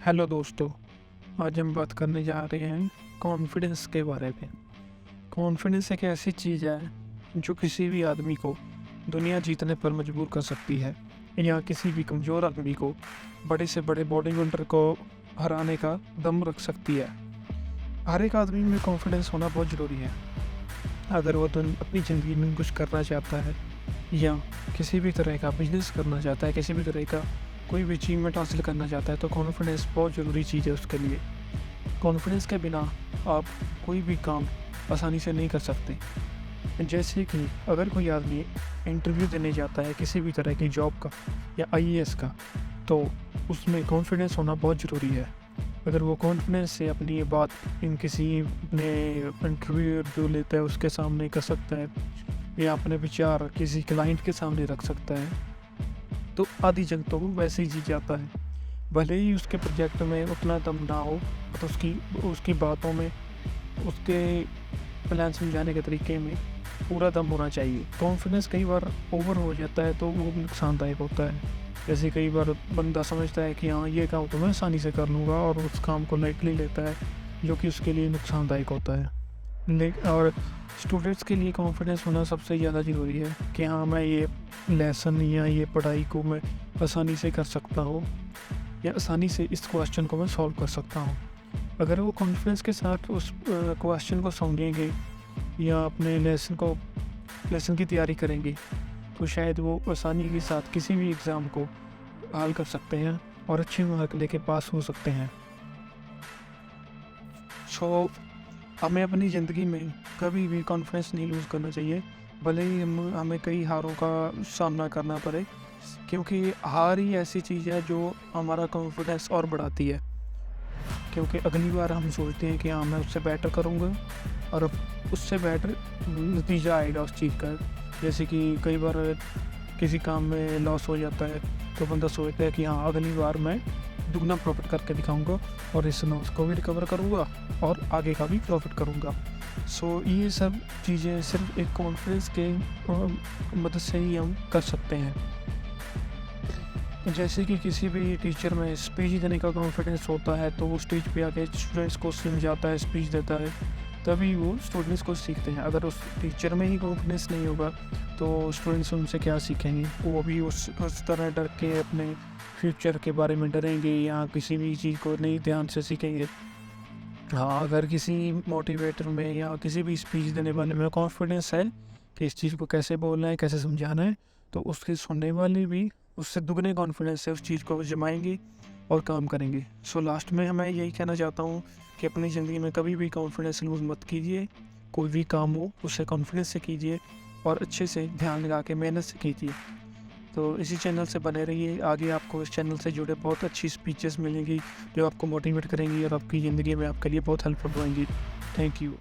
Hello दोस्तों, आज हम बात करने जा रहे हैं कॉन्फिडेंस के बारे में। कॉन्फिडेंस एक ऐसी चीज़ है जो किसी भी आदमी को दुनिया जीतने पर मजबूर कर सकती है या किसी भी कमज़ोर आदमी को बड़े से बड़े बॉडी बिल्डर को हराने का दम रख सकती है। हर एक आदमी में कॉन्फिडेंस होना बहुत ज़रूरी है। अगर वो अपनी ज़िंदगी में कुछ करना चाहता है या किसी भी तरह का बिजनेस करना चाहता है, किसी भी तरह का कोई भी अचीवमेंट हासिल करना चाहता है, तो कॉन्फिडेंस बहुत ज़रूरी चीज़ है उसके लिए। कॉन्फिडेंस के बिना आप कोई भी काम आसानी से नहीं कर सकते। जैसे कि अगर कोई आदमी इंटरव्यू देने जाता है किसी भी तरह की जॉब का या आईएएस का, तो उसमें कॉन्फिडेंस होना बहुत ज़रूरी है। अगर वो कॉन्फिडेंस से अपनी ये बात किसी अपने इंटरव्यू जो लेता है उसके सामने कर सकता है या अपने विचार किसी क्लाइंट के सामने रख सकता है, तो आधी जंग तो वो वैसे ही जीत जाता है। भले ही उसके प्रोजेक्ट में उतना दम ना हो, तो उसकी बातों में, उसके प्लान समझाने के तरीके में पूरा दम होना चाहिए। कॉन्फिडेंस कई बार ओवर हो जाता है तो वो नुकसानदायक होता है। जैसे कई बार बंदा समझता है कि हाँ, ये काम तो मैं आसानी से कर लूँगा और उस काम को लाइटली लेता है, जो कि उसके लिए नुकसानदायक होता है। और स्टूडेंट्स के लिए कॉन्फिडेंस होना सबसे ज़्यादा ज़रूरी है कि हाँ, मैं ये लेसन या ये पढ़ाई को मैं आसानी से कर सकता हूँ या आसानी से इस क्वेश्चन को मैं सॉल्व कर सकता हूँ। अगर वो कॉन्फिडेंस के साथ उस क्वेश्चन को समझेंगे या अपने लेसन की तैयारी करेंगे, तो शायद वो आसानी के साथ किसी भी एग्ज़ाम को हल कर सकते हैं और अच्छे मार्क लेके पास हो सकते हैं। सो हमें अपनी ज़िंदगी में कभी भी कॉन्फिडेंस नहीं लूज़ करना चाहिए, भले ही हमें कई हारों का सामना करना पड़े, क्योंकि हार ही ऐसी चीज़ है जो हमारा कॉन्फिडेंस और बढ़ाती है। क्योंकि अगली बार हम सोचते हैं कि हाँ, मैं उससे बेटर करूँगा और उससे बेटर नतीजा आएगा उस चीज़ का। जैसे कि कई बार किसी काम में लॉस हो जाता है तो बंदा सोचता है कि हाँ, अगली बार मैं दुगना प्रॉफिट करके दिखाऊंगा और इस लॉस को भी रिकवर करूंगा और आगे का भी प्रॉफिट करूंगा। सो ये सब चीज़ें सिर्फ एक कॉन्फिडेंस के मदद से ही हम कर सकते हैं। जैसे कि किसी भी टीचर में स्पीच देने का कॉन्फिडेंस होता है तो वो स्टेज पे आके स्टूडेंट्स को समझाता है, स्पीच देता है, तभी वो स्टूडेंट्स को सीखते हैं। अगर उस टीचर में ही कॉन्फिडेंस नहीं होगा तो स्टूडेंट्स उनसे क्या सीखेंगे? वो भी उस तरह डर के अपने फ्यूचर के बारे में डरेंगे या किसी भी चीज़ को नहीं ध्यान से सीखेंगे। हाँ, अगर किसी मोटिवेटर में या किसी भी स्पीच देने वाले में कॉन्फिडेंस है कि इस चीज़ को कैसे बोलना है, कैसे समझाना है, तो उसके सुनने वाले भी उससे दुगने कॉन्फिडेंस से उस चीज़ को जमाएंगे और काम करेंगे। सो लास्ट में मैं यही कहना चाहता हूँ कि अपनी ज़िंदगी में कभी भी कॉन्फिडेंस लूज़ मत कीजिए। कोई भी काम हो उसे कॉन्फिडेंस से कीजिए और अच्छे से ध्यान लगा के मेहनत से कीजिए। तो इसी चैनल से बने रहिए। आगे आपको इस चैनल से जुड़े बहुत अच्छी स्पीचेस मिलेंगी जो आपको मोटिवेट करेंगी और आपकी ज़िंदगी में आपके लिए बहुत हेल्पफुल होंगी। Thank you.